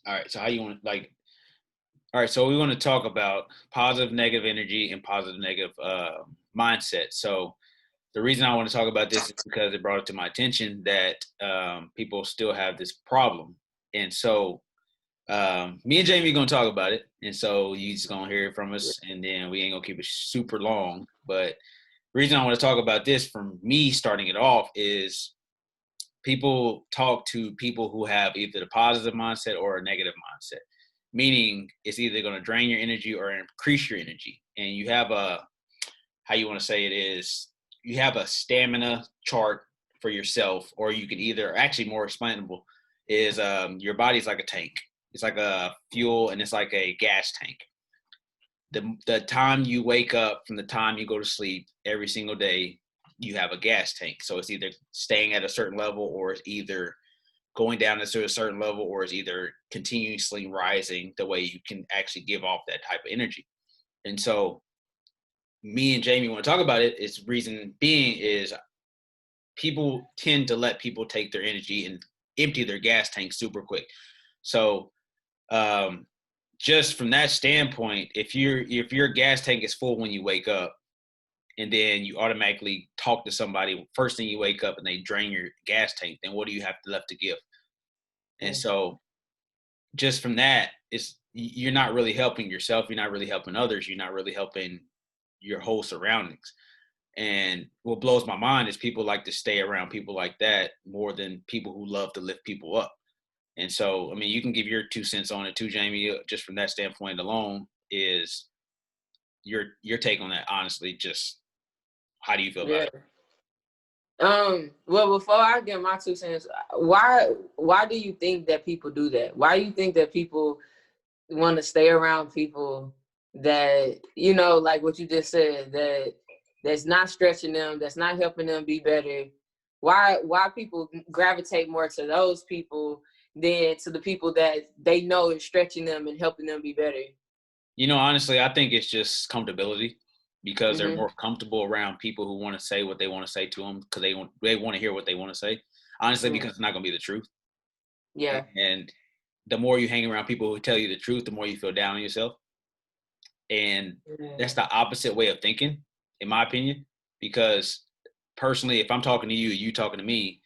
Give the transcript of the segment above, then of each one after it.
All right. So how you want like? All right. So we want to talk about positive, negative energy and positive, negative mindset. So the reason I want to talk about this is because it brought it to my attention that people still have this problem, and so me and Jamie gonna talk about it, and so you just gonna hear it from us, and then we ain't gonna keep it super long. But the reason I want to talk about this from me starting it off is people talk to people who have either the positive mindset or a negative mindset, meaning it's either going to drain your energy or increase your energy. And you have a, how you want to say it is, you have a stamina chart for yourself, or you can either, actually more explainable, is your body's like a tank. It's like a fuel and it's like a gas tank. The time you wake up from the time you go to sleep every single day, you have a gas tank. So it's either staying at a certain level or it's either going down to a certain level or it's either continuously rising the way you can actually give off that type of energy. And so me and Jamie want to talk about it. Its reason being is people tend to let people take their energy and empty their gas tank super quick. So um, just from that standpoint, if your gas tank is full when you wake up, and then you automatically talk to somebody first thing you wake up and they drain your gas tank, then what do you have left to give? And so just from that, it's you're not really helping yourself, you're not really helping others, you're not really helping your whole surroundings. And what blows my mind is people like to stay around people like that more than people who love to lift people up. And so, I mean, you can give your 2 cents on it too, Jamie. Just from that standpoint alone, is your take on that? Honestly, just how do you feel about Yeah. it? Well, before I get my 2 cents, why do you think that people do that? Why do you think that people want to stay around people that, like what you just said, that's not stretching them, that's not helping them be better? Why people gravitate more to those people than to the people that they know is stretching them and helping them be better? Honestly, I think it's just comfortability because they're Mm-hmm. more comfortable around people who want to say what they want to say to them because they want to hear what they want to say. Honestly, Mm-hmm. because it's not going to be the truth. Yeah. And the more you hang around people who tell you the truth, the more you feel down on yourself. And that's the opposite way of thinking, in my opinion. Because personally, if I'm talking to you, you talking to me,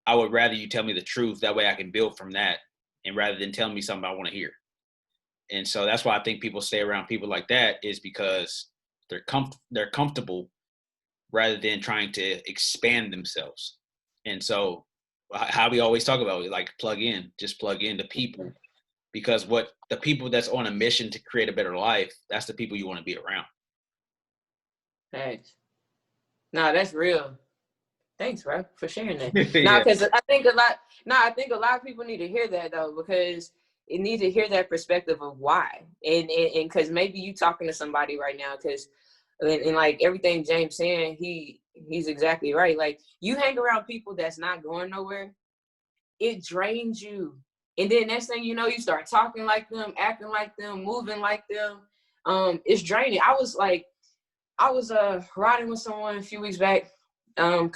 I would rather you tell me the truth. That way, I can build from that, and rather than telling me something I want to hear. And so that's why I think people stay around people like that is because they're comfortable rather than trying to expand themselves. And so how we always talk about it, like just plug in to people because what the people that's on a mission to create a better life, that's the people you want to be around. Thanks. No, that's real. Thanks, bro, for sharing that. Now, Yeah. because I think a lot. Now, I think a lot of people need to hear that though, because it need to hear that perspective of why, and because maybe you talking to somebody right now, because and like everything James saying, he's exactly right. Like you hang around people that's not going nowhere, it drains you, and then next thing you know, you start talking like them, acting like them, moving like them. It's draining. I was riding with someone a few weeks back. Um,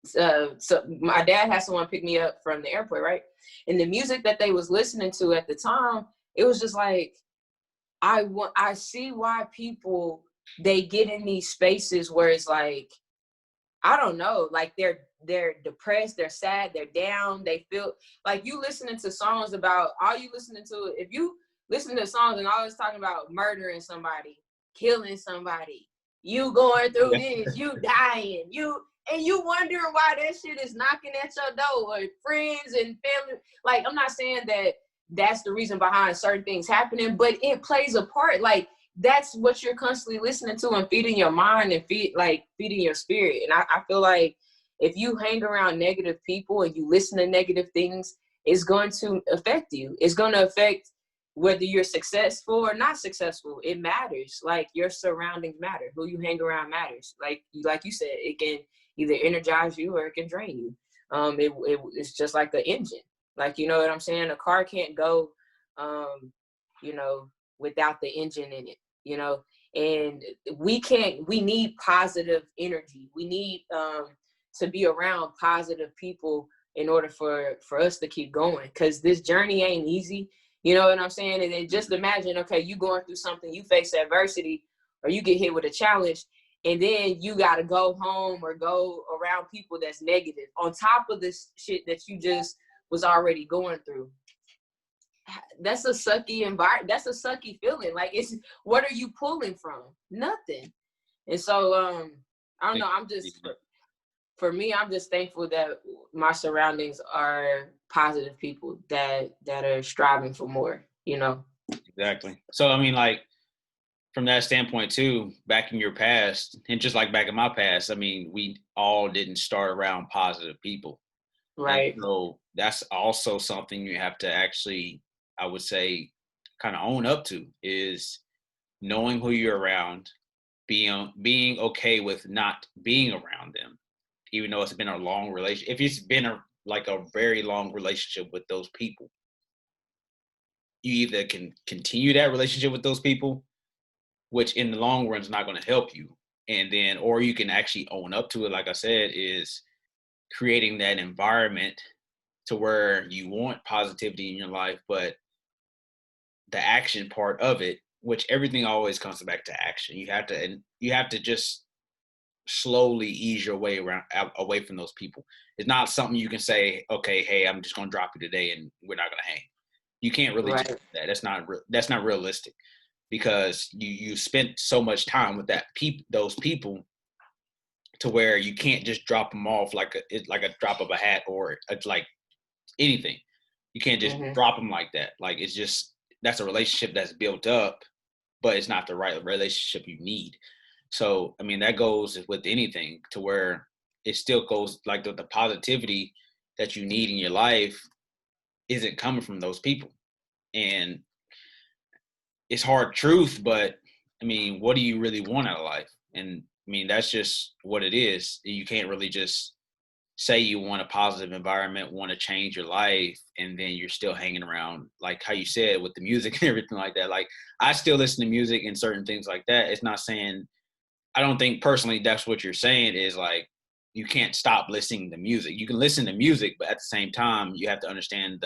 so my dad had someone pick me up from the airport, right? And the music that they was listening to at the time, it was just like I see why people they get in these spaces where it's like I don't know, like they're depressed, they're sad, they're down, they feel like you listening to songs about all you listening to. If you listen to songs and always talking about murdering somebody, killing somebody, you going through this, you dying, you wondering why that shit is knocking at your door, or friends and family. Like I'm not saying that that's the reason behind certain things happening, but it plays a part. Like that's what you're constantly listening to and feeding your mind and feeding your spirit. And I feel like if you hang around negative people and you listen to negative things, it's going to affect you. It's going to affect whether you're successful or not successful. It matters. Like your surroundings matter. Who you hang around matters. Like you said, it can either energize you or it can drain you. It's just like an engine. Like, you know what I'm saying? A car can't go, you know, without the engine in it, you know, and we need positive energy. We need to be around positive people in order for us to keep going, because this journey ain't easy. You know what I'm saying? And then just imagine, okay, you going through something, you face adversity, or you get hit with a challenge, and then you got to go home or go around people that's negative on top of this shit that you just was already going through. That's a sucky environment. That's a sucky feeling. Like, it's, what are you pulling from? Nothing. And so, I don't know. I'm just, for me, I'm just thankful that my surroundings are positive people that are striving for more, you know? Exactly. So, I mean, like, from that standpoint too, back in your past, and just like back in my past, I mean, we all didn't start around positive people. And Right. so that's also something you have to actually, I would say, kind of own up to, is knowing who you're around, being okay with not being around them, even though it's been a long relationship. If it's been a very long relationship with those people, you either can continue that relationship with those people, which in the long run is not going to help you, and then, or you can actually own up to it. Like I said, is creating that environment to where you want positivity in your life, but the action part of it, which everything always comes back to action. You have to just slowly ease your way away from those people. It's not something you can say, okay, hey, I'm just going to drop you today and we're not going to hang. You can't really just do that. That's not realistic, because you spent so much time with those people, to where you can't just drop them off like a drop of a hat, or it's like anything. You can't just drop them like that. Like, it's just, that's a relationship that's built up, but it's not the right relationship you need. So, I mean, that goes with anything, to where it still goes, like, the positivity that you need in your life isn't coming from those people. And it's hard truth, but I mean, what do you really want out of life? And I mean, that's just what it is. You can't really just say you want a positive environment, want to change your life, and then you're still hanging around, like how you said, with the music and everything like that. Like, I still listen to music and certain things like that. It's not saying, I don't think personally that's what you're saying, is like, you can't stop listening to music. You can listen to music, but at the same time, you have to understand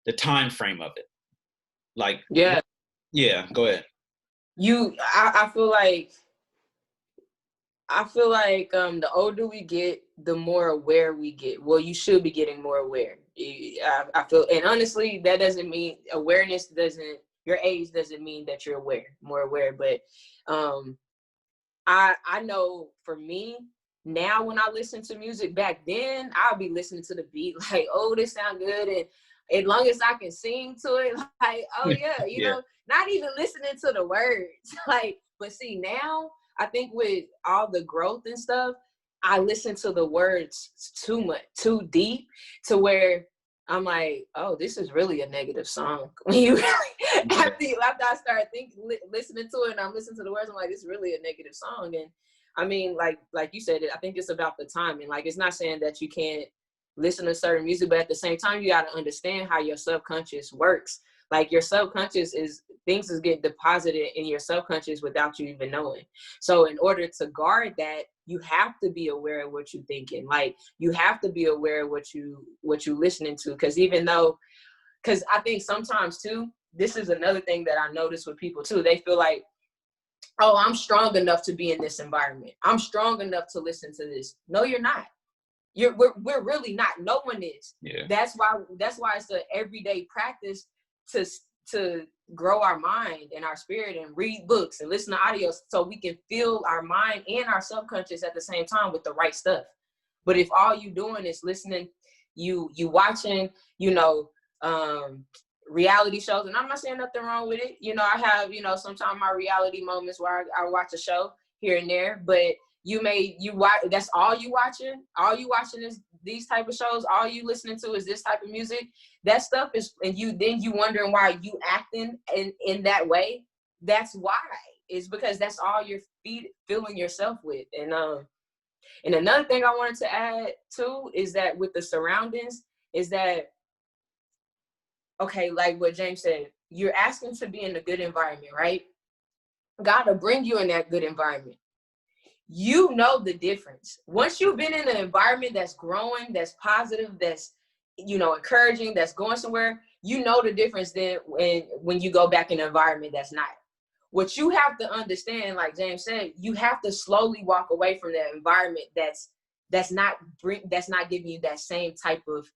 the time frame of it. Like, Yeah. yeah, go ahead. I feel like the older we get, the more aware we get. Well, you should be getting more aware. I feel, and honestly, that doesn't mean your age doesn't mean that you're more aware. But I know for me now, when I listen to music, back then I'll be listening to the beat like, oh, this sound good, and as long as I can sing to it, like, oh yeah, Yeah. not even listening to the words. Like, but see, now I think with all the growth and stuff, I listen to the words too much, too deep, to where I'm like, oh, this is really a negative song. When you really, after I start listening to it, and I'm listening to the words, I'm like, it's really a negative song. And I mean, like you said, I think it's about the timing. Like, it's not saying that you can't listen to certain music, but at the same time, you got to understand how your subconscious works. Like, your subconscious things is getting deposited in your subconscious without you even knowing. So in order to guard that, you have to be aware of what you're thinking. Like, you have to be aware of what you listening to. Because I think sometimes too, this is another thing that I notice with people too. They feel like, oh, I'm strong enough to be in this environment. I'm strong enough to listen to this. No, you're not. We're really not. No one is. Yeah. That's why it's an everyday practice to grow our mind and our spirit, and read books and listen to audio, so we can fill our mind and our subconscious at the same time with the right stuff. But if all you doing is listening, you watching, reality shows, and I'm not saying nothing wrong with it. I have, sometimes my reality moments where I watch a show here and there, but you watch, that's all you watching. All you watching is these type of shows. All you listening to is this type of music. That stuff is, and you wondering why you acting in that way. That's why. It's because that's all you're filling yourself with. And another thing I wanted to add too is that with the surroundings is that, okay, like what James said, you're asking to be in a good environment, right? God will bring you in that good environment. you know the difference. Once you've been in an environment that's growing, that's positive, that's, you know, encouraging, that's going somewhere, you know the difference then when you go back in an environment that's not. What you have to understand, like James said, you have to slowly walk away from that environment that's not giving you that same type of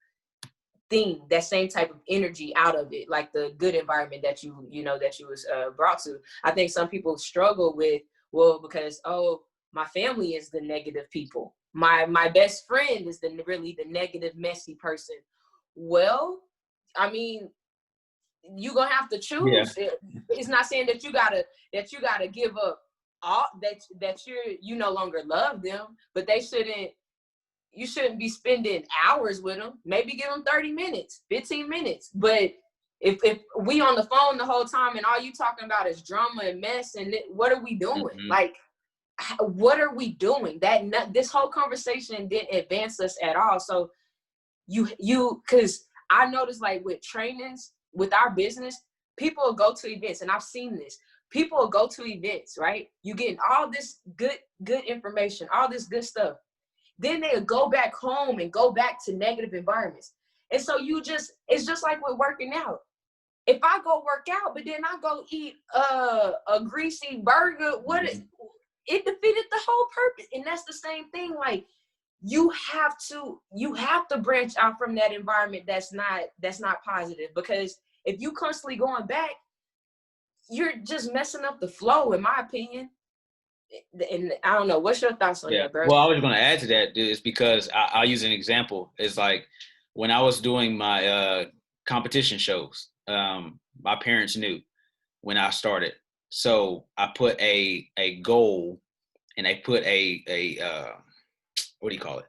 thing, that same type of energy out of it, like the good environment that you was brought to. I think some people struggle with, well, because, oh, my family is the negative people, my best friend is really the negative, messy person. Well, I mean, you're gonna have to Yeah. choose. It's not saying that you gotta give up all that you no longer love them, but you shouldn't be spending hours with them. Maybe give them 30 minutes, 15 minutes. But if we on the phone the whole time and all you talking about is drama and mess, and what are we doing? Mm-hmm. Like, what are we doing? This whole conversation didn't advance us at all. So because I noticed, like, with trainings, with our business, people will go to events, and I've seen this. People will go to events, right? You getting all this good information, all this good stuff. Then they'll go back home and go back to negative environments. And so it's just like with working out. If I go work out, but then I go eat a greasy burger, it defeated the whole purpose. And that's the same thing. Like, you have to branch out from that environment that's not positive, because if you constantly going back, you're just messing up the flow, in my opinion. And I don't know, what's your thoughts on that, bro? Well, I was going to add to that, dude, is because I'll use an example. It's like when I was doing my competition shows, my parents knew when I started. So I put a goal, and I put a what do you call it?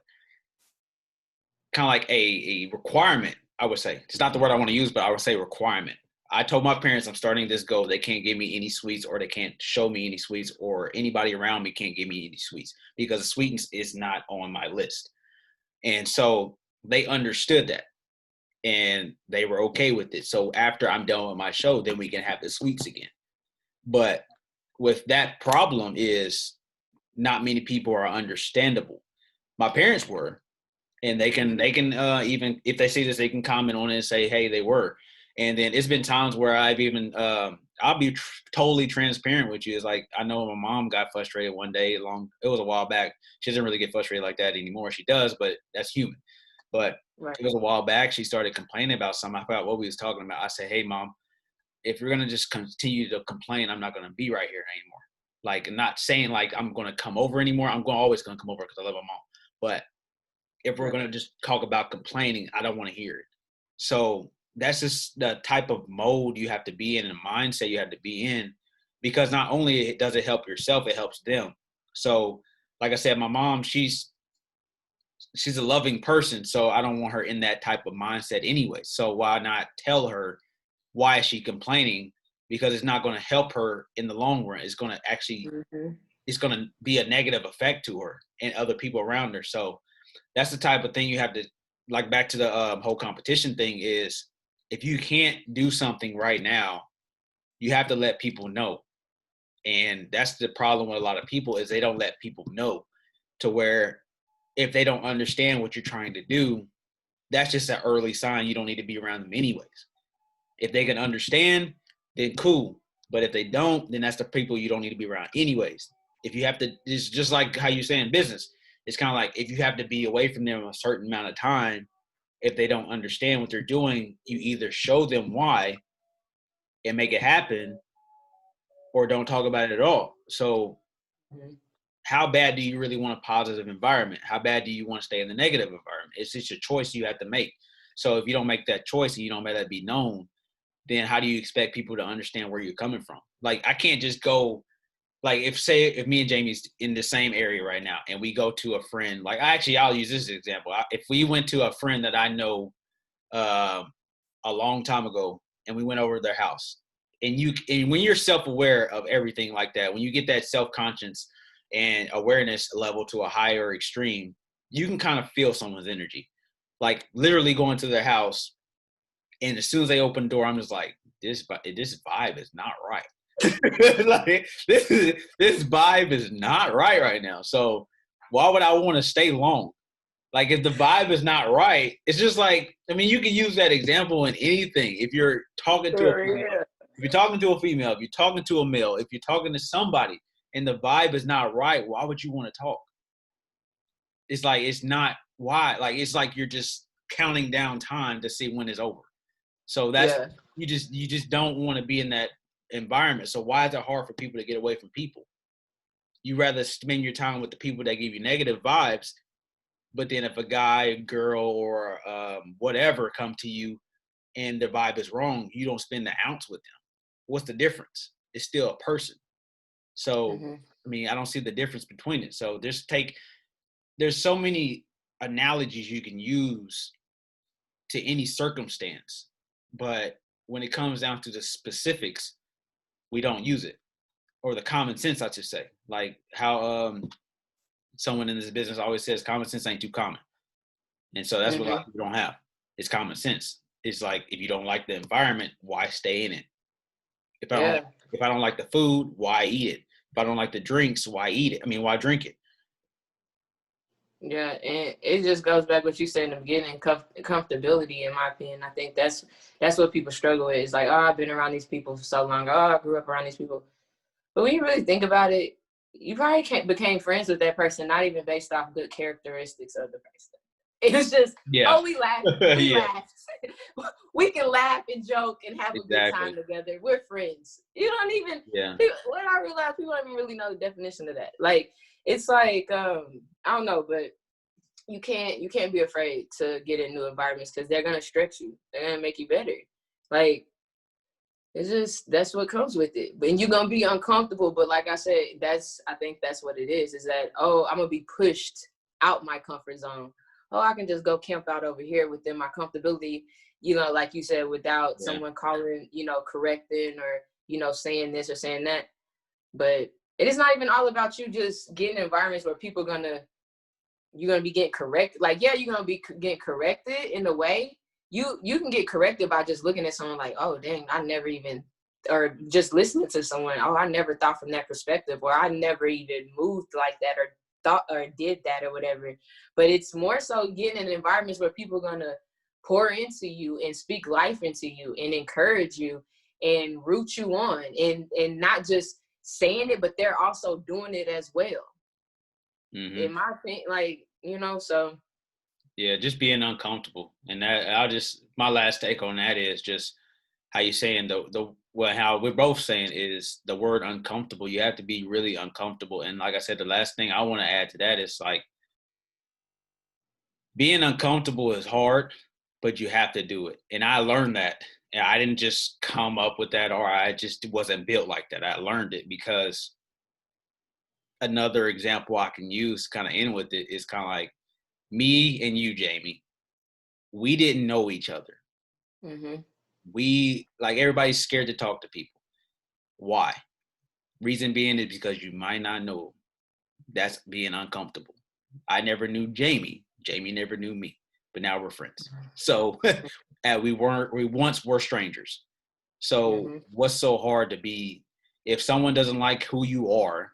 Kind of like a requirement, I would say. It's not the word I want to use, but I would say requirement. I told my parents I'm starting this goal. They can't give me any sweets, or they can't show me any sweets, or anybody around me can't give me any sweets, because the sweetness is not on my list. And so they understood that, and they were okay with it. So after I'm done with my show, then we can have the sweets again. But with that problem is not many people are understandable. My parents were, and they can even if they see this, they can comment on it and say, hey, they were. And then it's been times where I've even I'll be totally transparent with you. It's like, I know my mom got frustrated one day. It was a while back. She doesn't really get frustrated like that anymore. She does, but that's human. But Right. It was a while back. She started complaining about something. I forgot what we was talking about. I said, hey, Mom, if you're gonna just continue to complain, I'm not gonna be right here anymore. Like, not saying like I'm gonna come over anymore. Always gonna come over because I love my mom. But if we're going to just talk about complaining, I don't want to hear it. So that's just the type of mode you have to be in, and the mindset you have to be in, because not only does it help yourself, it helps them. So, like I said, my mom, she's a loving person, so I don't want her in that type of mindset anyway. So why not tell her why is she complaining? Because it's not going to help her in the long run. It's going to actually, it's going to be a negative effect to her and other people around her. So that's the type of thing you have to, like, back to the whole competition thing is, if you can't do something right now, you have to let people know. And that's the problem with a lot of people, is they don't let people know, to where if they don't understand what you're trying to do, that's just an early sign you don't need to be around them anyways. If they can understand, then cool. But if they don't, then that's the people you don't need to be around anyways. If you have to, it's just like how you say in business. It's kind of like, if you have to be away from them a certain amount of time, if they don't understand what they're doing, you either show them why and make it happen, or don't talk about it at all. So how bad do you really want a positive environment? How bad do you want to stay in the negative environment? It's just a choice you have to make. So if you don't make that choice and you don't make that be known, then how do you expect people to understand where you're coming from? Like, I can't just go, like, if me and Jamie's in the same area right now, and we go to a friend, like, I'll use this as an example. If we went to a friend that I know a long time ago, and we went over to their house, and when you're self-aware of everything like that, when you get that self-conscious and awareness level to a higher extreme, you can kind of feel someone's energy. Like, literally going to their house, and as soon as they open the door, I'm just like, this vibe is not right. Like this vibe is not right now. So why would I want to stay long? Like if the vibe is not right, it's just like, I mean, you can use that example in anything. If you're talking to a female, Yeah. if you're talking to a female, if you're talking to a male, if you're talking to somebody and the vibe is not right, why would you want to talk? It's like it's not why. Like it's like you're just counting down time to see when it's over. So that's Yeah. you just don't want to be in that environment. So why is it hard for people to get away from people? You rather spend your time with the people that give you negative vibes. But then if a guy, girl, or whatever come to you and the vibe is wrong, you don't spend the ounce with them. What's the difference? It's still a person. So Hmm. I mean, I don't see the difference between it. So there's so many analogies you can use to any circumstance, but when it comes down to the specifics, we don't use it, or the common sense, I should say. Like how someone in this business always says, common sense ain't too common. And so that's what a lot Hmm. of people don't have. It's common sense. It's like if you don't like the environment, why stay in it? If I don't Yeah. if I don't like the food, why eat it? If I don't like the drinks, why eat it? I mean, why drink it? Yeah, and it just goes back what you said in the beginning, comfortability. In my opinion, I think that's what people struggle with. It's like, oh, I've been around these people for so long. Oh, I grew up around these people. But when you really think about it, you probably became friends with that person, not even based off good characteristics of the person. It was just, Yeah. oh, we laughed. We Yeah, laughed. We can laugh and joke and have a good time exactly. together. We're friends. You don't even, Yeah. when I realized people don't even really know the definition of that. Like, it's like, I don't know, but you can't be afraid to get in new environments because they're gonna stretch you. They're gonna make you better. Like it's just that's what comes with it. And you're gonna be uncomfortable, but like I said, I think that's what it is that oh, I'm gonna be pushed out my comfort zone. Oh, I can just go camp out over here within my comfortability, like you said, without Yeah. someone calling, correcting or, saying this or saying that. But it is not even all about you just getting environments where people you're gonna be getting corrected. Like, yeah, you're gonna be getting corrected in a way. You can get corrected by just looking at someone like, oh dang, I never even, or just listening to someone, oh, I never thought from that perspective, or I never even moved like that, or thought or did that, or whatever. But it's more so getting in environments where people are gonna pour into you and speak life into you and encourage you and root you on, and not just saying it, but they're also doing it as well. Hmm. In my opinion, like, so Yeah, just being uncomfortable. And that I'll just my last take on that is just how you saying the well how we're both saying is the word uncomfortable. You have to be really uncomfortable. And like I said, the last thing I want to add to that is like being uncomfortable is hard, but you have to do it. And I learned that. And I didn't just come up with that or I just wasn't built like that. I learned it because another example I can use kind of end with it is kind of like me and you, Jamiee. We didn't know each other. hmm We like everybody's scared to talk to people. Why? Reason being is because you might not know them. That's being uncomfortable. I never knew Jamiee. Jamiee never knew me, but now we're friends. So we once were strangers. So hmm what's so hard to be if someone doesn't like who you are,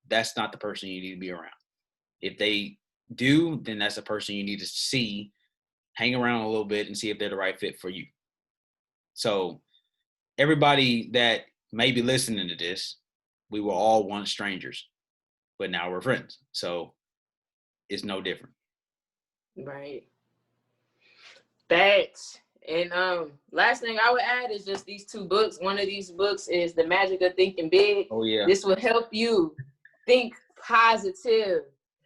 that's not the person you need to be around. If they do, then that's a person you need to see, hang around a little bit and see if they're the right fit for you. So everybody that may be listening to this, we were all once strangers, but now we're friends. So it's no different. right. Thanks. And last thing I would add is just these two books. One of these books is The Magic of Thinking Big. Oh yeah. This will help you think positive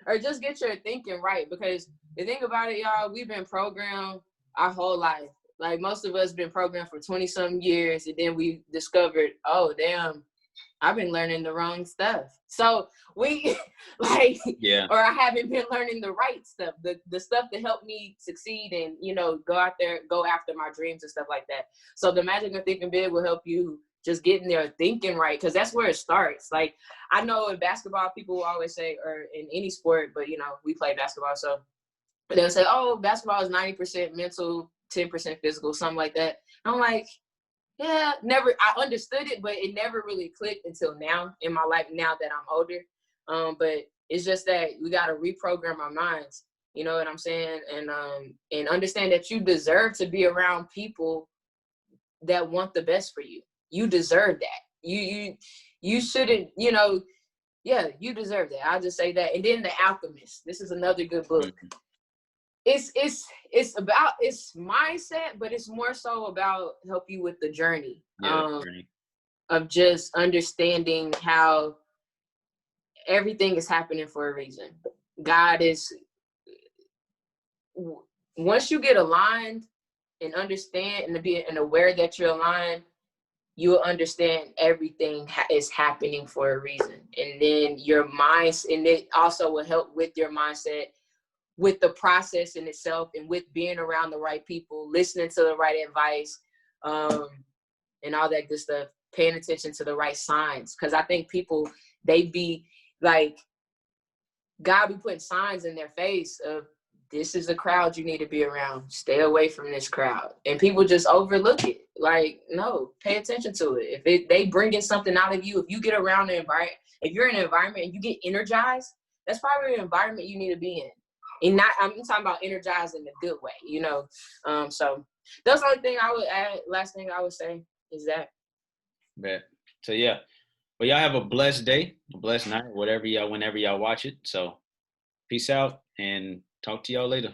or just get your thinking right. Because the thing about it, y'all, we've been programmed our whole life. Like most of us been programmed for 20 some years, and then we discovered, oh damn, I've been learning the wrong stuff. So we like, Yeah. or I haven't been learning the right stuff, the stuff that helped me succeed and, go out there, go after my dreams and stuff like that. So the Magic of Thinking Big will help you just get in there thinking right. Cause that's where it starts. Like I know in basketball, people will always say, or in any sport, but we play basketball. So they'll say, oh, basketball is 90% mental, 10% physical, something like that. I'm like, Yeah, never. I understood it, but it never really clicked until now in my life. Now that I'm older, but it's just that we got to reprogram our minds. You know what I'm saying? And understand that you deserve to be around people that want the best for you. You deserve that. You shouldn't. You know, yeah, you deserve that. I'll just say that. And then The Alchemist. This is another good book. Mm-hmm. It's about it's mindset, but it's more so about help you with the journey. Yeah, the journey. Of just understanding how everything is happening for a reason. God is, once you get aligned and understand and be and aware that you're aligned, you will understand everything is happening for a reason. And then your minds, and it also will help with your mindset, with the process in itself, and with being around the right people, listening to the right advice, and all that good stuff, paying attention to the right signs. Because I think people, they be like, God be putting signs in their face of, this is a crowd you need to be around. Stay away from this crowd. And people just overlook it. Like, no, pay attention to it. If they bringing something out of you, if you get around the environment, if you're in an environment and you get energized, that's probably an environment you need to be in. And not, I'm talking about energized in a good way, you know? So that's the only thing I would add. Last thing I would say is that. Bet. So yeah. Well, y'all have a blessed day, a blessed night, whenever y'all watch it. So peace out and talk to y'all later.